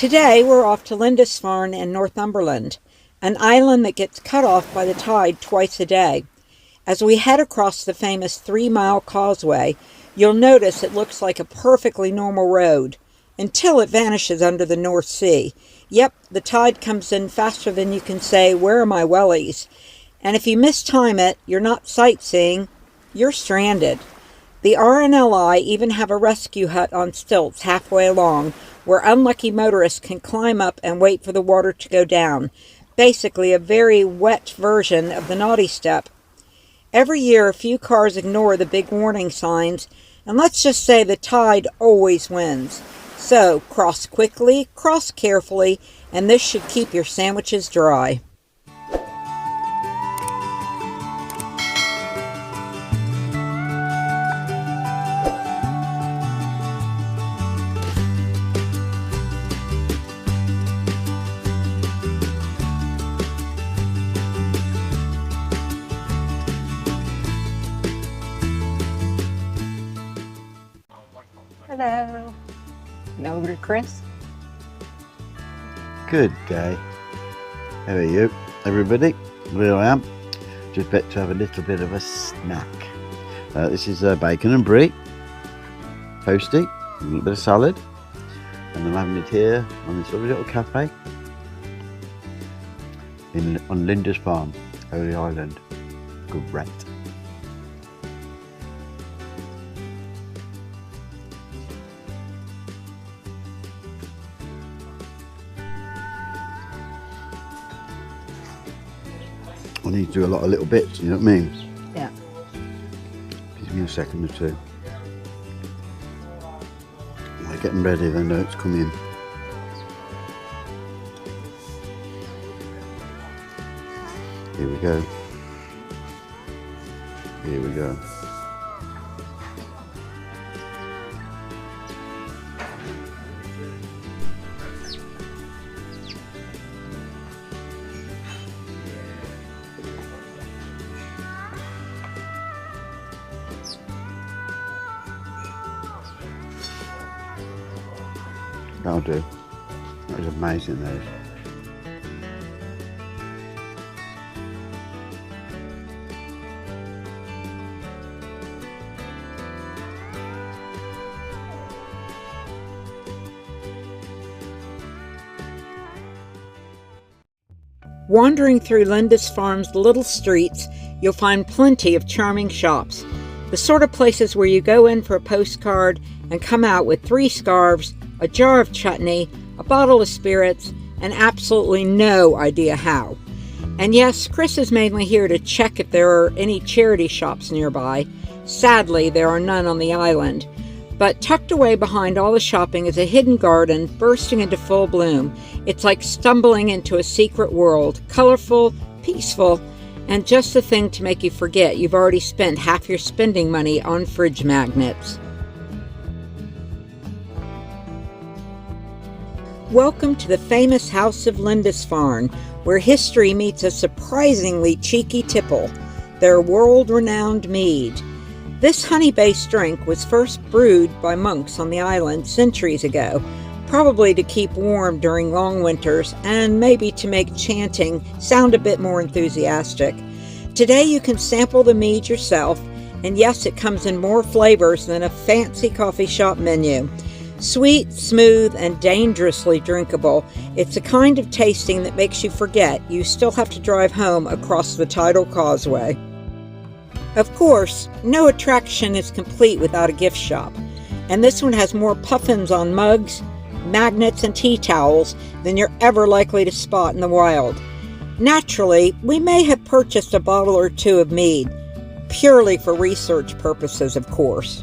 Today we're off to Lindisfarne in Northumberland, an island that gets cut off by the tide twice a day. As we head across the famous 3-mile causeway, you'll notice it looks like a perfectly normal road, until it vanishes under the North Sea. Yep, the tide comes in faster than you can say, "Where are my wellies?" And if you mistime it, you're not sightseeing, you're stranded. The RNLI even have a rescue hut on stilts halfway along, where unlucky motorists can climb up and wait for the water to go down. Basically a very wet version of the naughty step. Every year a few cars ignore the big warning signs, and let's just say the tide always wins. So cross quickly, cross carefully, and this should keep your sandwiches dry. Hello. And over to Chris. Good day. How are you, everybody? Here I am. Just about to have a little bit of a snack. This is bacon and brie, toasty, a little bit of salad, and I'm having it here on this lovely little cafe on Lindisfarne, Holy Island. Great. I need to do a lot of little bits, you know what I mean? Yeah. Give me a second or two. When I get them ready, they know it's coming. Here we go. Here we go. That'll do. That was amazing, those. Wandering through Lindisfarne's little streets, you'll find plenty of charming shops. The sort of places where you go in for a postcard and come out with 3 scarves, a jar of chutney, a bottle of spirits, and absolutely no idea how. And yes, Chris is mainly here to check if there are any charity shops nearby. Sadly, there are none on the island. But tucked away behind all the shopping is a hidden garden bursting into full bloom. It's like stumbling into a secret world, colorful, peaceful, and just the thing to make you forget you've already spent half your spending money on fridge magnets. Welcome to the famous House of Lindisfarne, where history meets a surprisingly cheeky tipple, their world-renowned mead. This honey-based drink was first brewed by monks on the island centuries ago, probably to keep warm during long winters and maybe to make chanting sound a bit more enthusiastic. Today you can sample the mead yourself, and yes, it comes in more flavors than a fancy coffee shop menu. Sweet, smooth, and dangerously drinkable, it's a kind of tasting that makes you forget you still have to drive home across the tidal causeway. Of course, no attraction is complete without a gift shop, and this one has more puffins on mugs, magnets, and tea towels than you're ever likely to spot in the wild. Naturally, we may have purchased a bottle or 2 of mead, purely for research purposes, of course.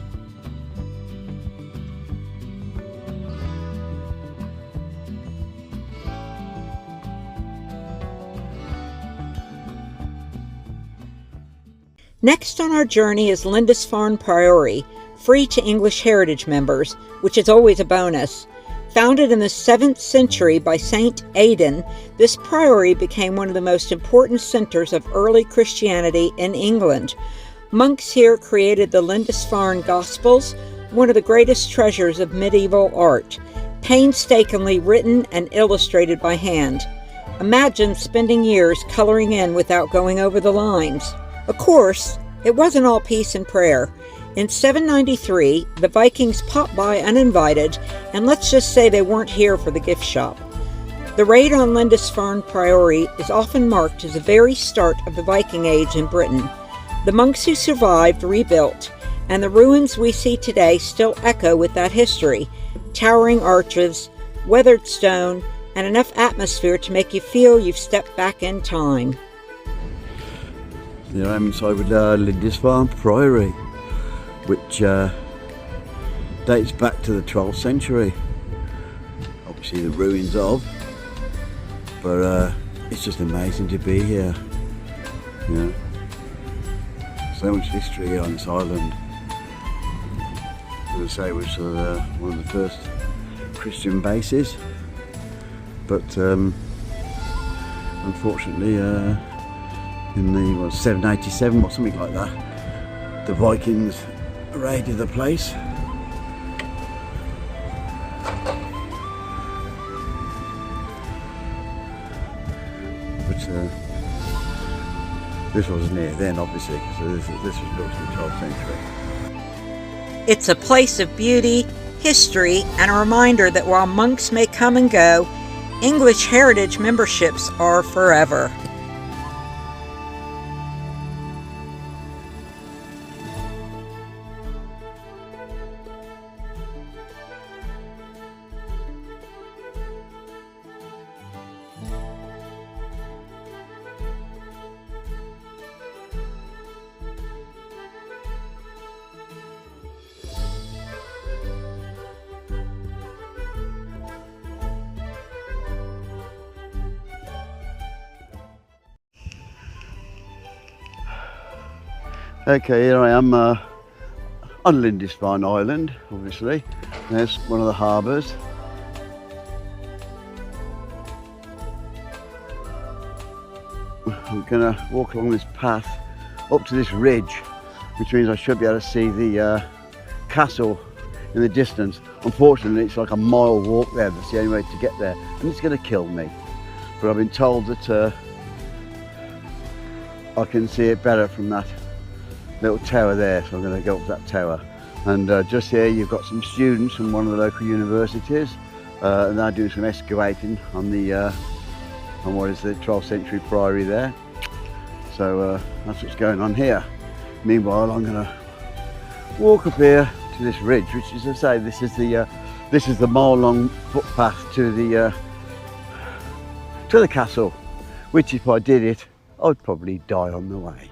Next on our journey is Lindisfarne Priory, free to English heritage members, which is always a bonus. Founded in the 7th century by Saint Aidan, this priory became one of the most important centers of early Christianity in England. Monks here created the Lindisfarne Gospels, one of the greatest treasures of medieval art. painstakingly written and illustrated by hand. Imagine spending years coloring in without going over the lines. Of course, it wasn't all peace and prayer. In 793, the Vikings popped by uninvited, and let's just say they weren't here for the gift shop. The raid on Lindisfarne Priory is often marked as the very start of the Viking Age in Britain. The monks who survived rebuilt, and the ruins we see today still echo with that history. Towering arches, weathered stone, and enough atmosphere to make you feel you've stepped back in time. Here I'm inside with Lindisfarne Priory, which dates back to the 12th century. Obviously the ruins of, but it's just amazing to be here. You know, so much history here on this island. As I say, it was one of the first Christian bases, but unfortunately in the 787 or something like that, the Vikings raided the place. But this wasn't here then, obviously, so this was built in the 12th century. It's a place of beauty, history, and a reminder that while monks may come and go, English heritage memberships are forever. Okay, here I am on Lindisfarne Island, obviously. There's one of the harbours. I'm going to walk along this path up to this ridge, which means I should be able to see the castle in the distance. Unfortunately, it's like a mile walk there. That's the only way to get there, and it's going to kill me. But I've been told that I can see it better from that little tower there, so I'm going to go up that tower. And just here you've got some students from one of the local universities, and they're doing some excavating on the on what is the 12th century priory there. So that's what's going on here. Meanwhile, I'm going to walk up here to this ridge, which, as I say, this is the mile-long footpath to the castle. Which, if I did it, I'd probably die on the way.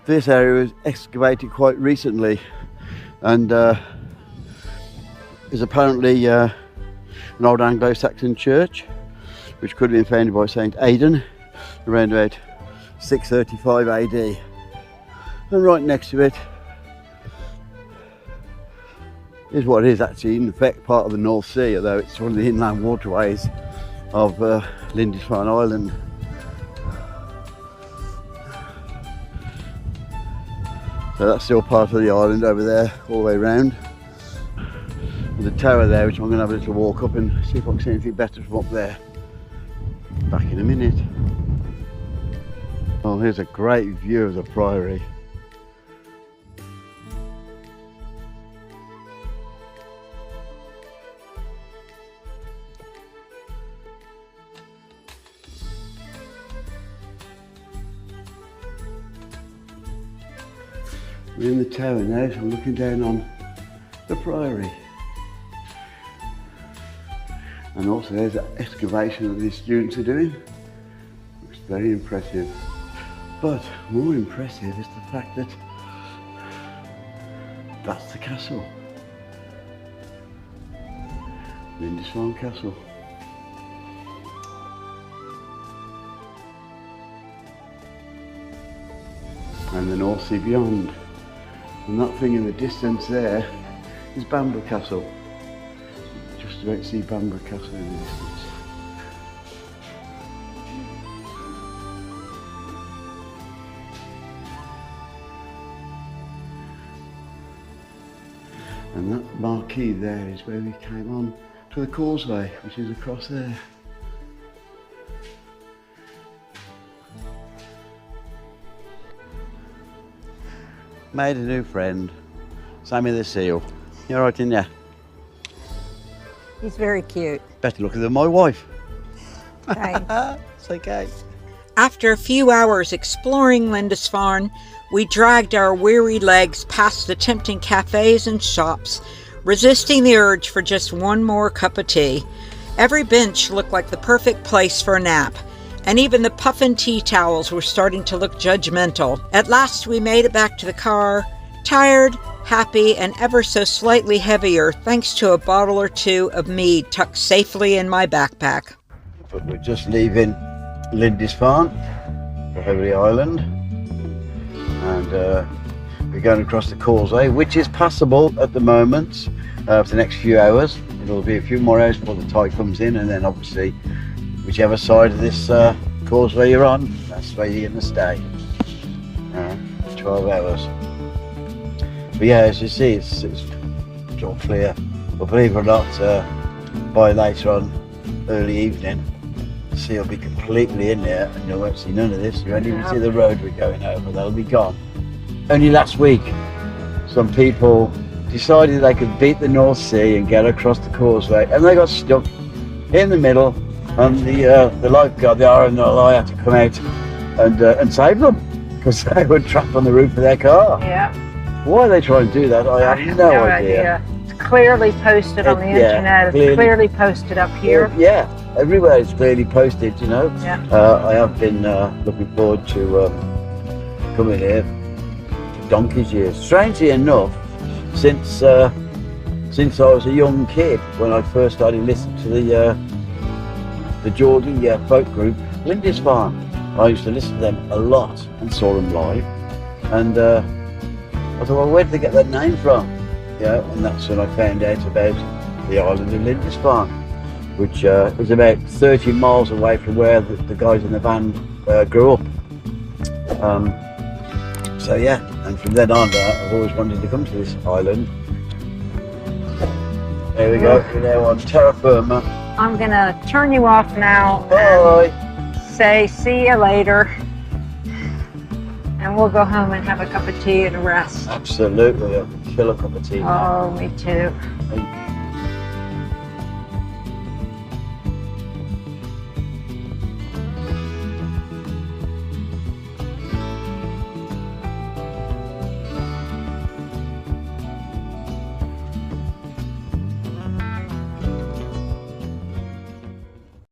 This area was excavated quite recently, and is apparently an old Anglo-Saxon church, which could have been founded by Saint Aidan around about 635 AD. And right next to it is what is actually in fact part of the North Sea, although it's one of the inland waterways of Lindisfarne Island. So that's still part of the island over there, all the way around. There's a tower there, which I'm going to have a little walk up and see if I can see anything better from up there. Back in a minute. Oh, here's a great view of the priory. We're in the tower now, so I'm looking down on the priory. And also there's that excavation that these students are doing. Looks very impressive. But more impressive is the fact that that's the castle. Lindisfarne Castle. And the North Sea beyond. And that thing in the distance there is Bamburgh Castle. Just about to see Bamburgh Castle in the distance. And that marquee there is where we came on to the Causeway, which is across there. Made a new friend, Sammy the seal. You're right, didn't you? He's very cute. Better looking than my wife. Thanks. It's okay. After a few hours exploring Lindisfarne, we dragged our weary legs past the tempting cafes and shops, resisting the urge for just one more cup of tea. Every bench looked like the perfect place for a nap, and even the puffin tea towels were starting to look judgmental. At last we made it back to the car, tired, happy, and ever so slightly heavier thanks to a bottle or two of mead tucked safely in my backpack. But we're just leaving Lindisfarne for Holy Island, and we're going across the Causeway, which is passable at the moment for the next few hours. It'll be a few more hours before the tide comes in, and then obviously whichever side of this causeway you're on, that's where you're going to stay. 12 hours. But yeah, as you see, it's all clear. But believe it or not, by later on, early evening, the sea will be completely in there, and you won't see none of this. You won't even see the road we're going over. That'll be gone. Only last week, some people decided they could beat the North Sea and get across the causeway, and they got stuck in the middle, and the lifeguard, the RNLI, had to come out and save them because they were trapped on the roof of their car. Yeah. Why they try and do that, I have no idea. It's clearly posted on the internet. It's clearly posted up here. Yeah, everywhere it's clearly posted, you know. Yeah. I have been looking forward to coming here for donkey's years. Strangely enough, since I was a young kid, when I first started listening to the Geordie folk group Lindisfarne. I used to listen to them a lot and saw them live, and I thought, well, where did they get that name from? Yeah, and that's when I found out about the island of Lindisfarne, which is about 30 miles away from where the guys in the band grew up. So yeah, and from then on, I've always wanted to come to this island. There we go, we're now on terra firma. I'm gonna turn you off now. Bye. And say see you later. And we'll go home and have a cup of tea and a rest. Absolutely, I can kill a cup of tea. Oh, me too.